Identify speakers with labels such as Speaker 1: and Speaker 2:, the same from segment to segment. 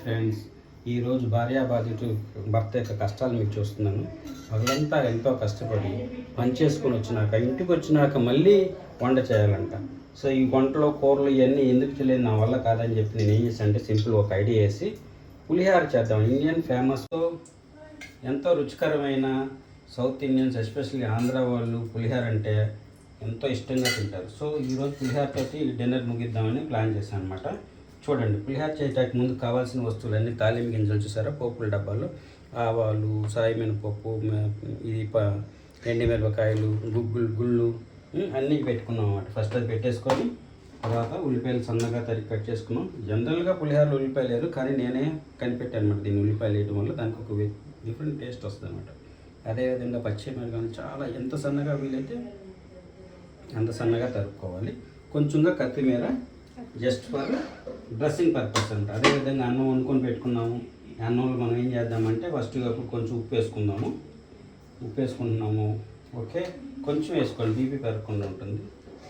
Speaker 1: Friends, ఈరోజు భార్యాబాధితు భర్త యొక్క కష్టాలు మీకు చూస్తున్నాను. పగలంతా ఎంతో కష్టపడి పని చేసుకొని వచ్చినాక ఇంటికి వచ్చినాక మళ్ళీ వంట చేయాలంట. సో ఈ వంటలో కూరలు ఇవన్నీ ఎందుకు తెలియదు, నా వల్ల కాదని చెప్పి నేను ఏం చేశాను అంటే సింపుల్ ఒక ఐడియా వేసి పులిహార చేద్దాం. ఇండియన్ ఫేమస్ ఎంతో రుచికరమైన సౌత్ ఇండియన్స్ ఎస్పెషల్లీ ఆంధ్ర వాళ్ళు పులిహార అంటే ఎంతో ఇష్టంగా తింటారు. సో ఈరోజు పులిహారతోటి డిన్నర్ ముగిద్దామని ప్లాన్ చేశాను అనమాట. చూడండి, పులిహార చేయడానికి ముందు కావాల్సిన వస్తువులన్నీ తాలింపు గింజలు చూసారా, పోపుల డబ్బాలు, ఆవాలు, సాయిమినపప్పు, ఇది ఎండిమిరపకాయలు, గుళ్ళు అన్నీ పెట్టుకున్నాం అన్నమాట. ఫస్ట్ అది పెట్టేసుకొని తర్వాత ఉల్లిపాయలు సన్నగా తరిగి కట్ చేసుకున్నాం. జనరల్గా పులిహారలో ఉల్లిపాయలు లేరు, కానీ నేనే కనిపెట్టాను అనమాట. దీన్ని ఉల్లిపాయలు వేయడం వల్ల దానికి ఒక డిఫరెంట్ టేస్ట్ వస్తుంది అనమాట. అదేవిధంగా పచ్చిమిరపకాయలు చాలా ఎంత సన్నగా వీలైతే అంత సన్నగా తరుక్కోవాలి. కొంచెంగా కొత్తిమీర జస్ట్ ఫర్ డ్రెస్సింగ్ పర్పస్ అంట. అదేవిధంగా అన్నం వండుకొని పెట్టుకున్నాము. అన్నంలో మనం ఏం చేద్దామంటే ఫస్ట్ కొంచెం ఉప్పు వేసుకుంటున్నాము. ఓకే, కొంచెం వేసుకోండి, బీపీ పెరగకుండా ఉంటుంది.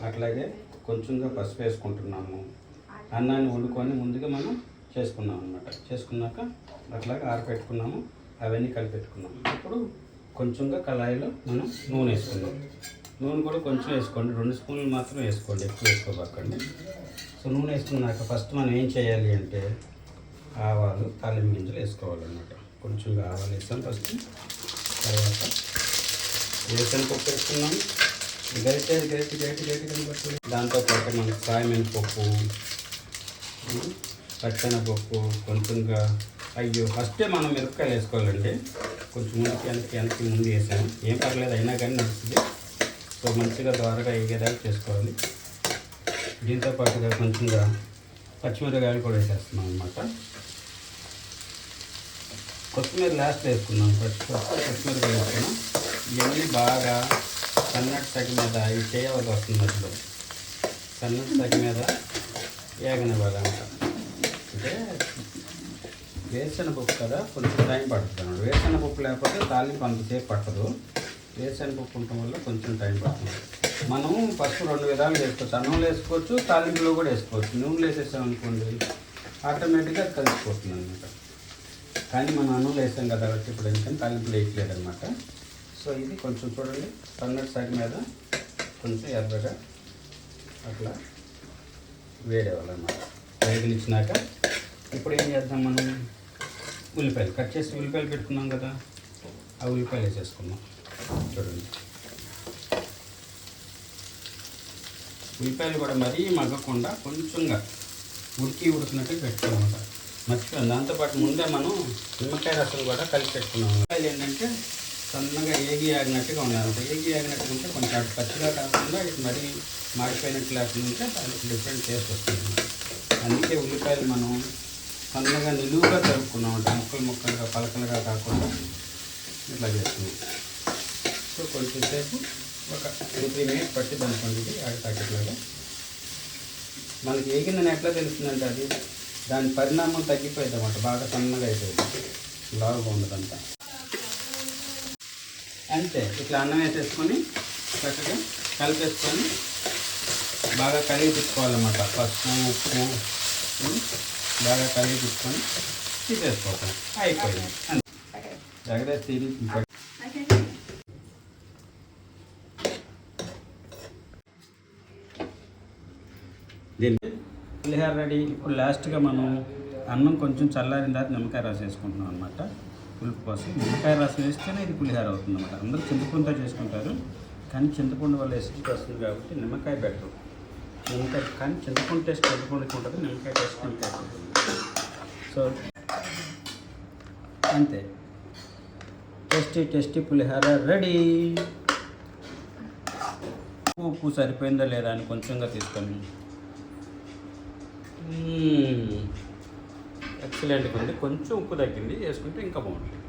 Speaker 1: అట్లాగే కొంచెంగా పసుపు వేసుకుంటున్నాము. అన్నాన్ని వండుకొని ముందుగా మనం చేసుకున్నాం అనమాట. చేసుకున్నాక అట్లాగే ఆరపెట్టుకున్నాము, అవన్నీ కలిపెట్టుకున్నాము. ఇప్పుడు కొంచెంగా కళాయిలో మనం నూనె వేసుకున్నాం. నూనె కూడా కొంచెం వేసుకోండి, 2 స్పూన్లు మాత్రం వేసుకోండి, ఎక్కువ వేసుకోబాకండి. సో నూనె వేసుకున్నాక ఫస్ట్ మనం ఏం చేయాలి అంటే ఆవాలు, తాలింపు గింజలు వేసుకోవాలన్నమాట. కొంచెంగా ఆవాలు వేసాం ఫస్ట్. తర్వాత వేరుశనగపప్పు వేసుకున్నాం. గరిటె కనబడుతుంది. దాంతోపాటు మనకు సాయమినపప్పు, పచ్చెనపప్పు, కొంచెంగా ఫస్టే మనం మిరపకాయలు వేసుకోవాలండి. కొంచెం వెనక్కి ముందు వేసాము, ఏం పర్లేదు, అయినా కానీ నడుస్తుంది. సో మంచిగా ద్వారగా ఎగేదాకా చేసుకోవాలి. దీంతో పాటుగా కొంచెంగా పచ్చిమిరపకాయలు కూడా వేసేస్తున్నాం అన్నమాట. కొత్తిమీర లాస్ట్ వేసుకున్నాం. ఫస్ట్ కొత్తిమీరకాయలు వేసుకున్నాం. ఇవన్నీ బాగా సన్నటి సగి మీద ఇవి చేయవలసి వస్తుంది. మధ్యలో సన్నటి సగి మీద ఏగనివ్వాలంట. అంటే వేరుశనగపప్పు కదా, కొంచెం టైం పడుతుంది అన్నమాట. వేరుశనగపప్పు లేకపోతే తాలింపు అంతసేపు పట్టదు. వేరుశనగపప్పు ఉండటం వల్ల కొంచెం టైం పడుతుంది. మనం ఫస్ట్ 2 విధాలు వేసుకోవచ్చు. అన్నంలో వేసుకోవచ్చు, తాలింపులో కూడా వేసుకోవచ్చు. నూనెలో వేసేసామనుకోండి ఆటోమేటిక్గా అది కలిసిపోతుంది అనమాట. కానీ మనం అన్నంలో వేసాం కదా, ఇప్పుడు ఎందుకంటే తాలింపులు వేయట్లేదు అనమాట. సో ఇది కొంచెం చూడండి, సన్నటి సగి మీద కొంచెం ఎర్రగా అట్లా వేడేవాళ్ళన్నమాట. వేగనిచ్చినాక ఇప్పుడు ఏం చేద్దాం, మనం ఉల్లిపాయలు కట్ చేసి ఉల్లిపాయలు పెట్టుకున్నాం కదా, ఆ ఉల్లిపాయలు వేసేసుకున్నాం. చూడండి, ఉల్లిపాయలు కూడా మరీ మగ్గకుండా కొంచెంగా ఉడికినట్టు పెట్టుకోమాట. మర్చిపోయాం. దాంతోపాటు ముందే మనం నిమ్మకాయ రసం కూడా కలిపి పెట్టుకున్నాం. ఉల్లిపాయలు ఏంటంటే సన్నగా ఆగినట్టుగా ఉండాలంటే, ఆగినట్టుగా ఉంటే కొంచెం అటు పచ్చిగా కాకుండా ఇటు మరీ మాడిపోయినట్టు లేకుండా ఉంటే దానికి డిఫరెంట్ టేస్ట్ వస్తుంది. అందుకే ఉల్లిపాయలు మనం సన్నగా నిలువుగా తరుపుకున్నాం అంటే ముక్కలుగా పలకలుగా కాకుండా ఇట్లా చేస్తున్నాం. సో కొంచెం సేపు ఒక 2-3 మినిట్స్ పట్టింది అనుకోండి. ఇది ప్యాకెట్లాగా మనకి ఏగిందని ఎట్లా తెలుస్తుందంటే అది దాని పరిణామం తగ్గిపోయింది అన్నమాట. బాగా సన్నగా అయిపోయింది, లావుగా ఉండదంతా. అంతే, ఇట్లా అన్నం వేసేసుకొని చక్కగా కలిపేసుకొని బాగా కలిగి తిప్పుకోవాలన్నమాట. పసుపు, ఉప్పు బాగా కలిగి తిప్పుకొని తీసేసుకోవాలి. అయిపోయింది. జాగ్రత్త తీరి దీన్ని పులిహార రెడీ. ఇప్పుడు లాస్ట్గా మనం అన్నం కొంచెం చల్లారిన తర్వాత నిమ్మకాయ రసం వేసుకుంటున్నాం అనమాట. పులుపు కోసం నిమ్మకాయ రసం వేస్తేనే ఇది పులిహార అవుతుంది అనమాట. అందరూ చింతపండుతో చేసుకుంటారు, కానీ చింతపండు వల్ల ఎసిడిటీ వస్తుంది కాబట్టి నిమ్మకాయ బెటర్. నిమ్మకాయ కానీ చింతపండు టేస్ట్ చింతపండుకి ఉంటుంది, నిమ్మకాయ టేస్ట్ నిమ్మకాయ ఉంటుంది. సో అంతే, టేస్టీ పులిహార రెడీ. ఉప్పు సరిపోయిందా లేదా అని కొంచెంగా తీసుకొని ఎక్సలెంట్గా ఉంది. కొంచెం ఉప్పు తగ్గింది, వేసుకుంటే ఇంకా బాగుంటుంది.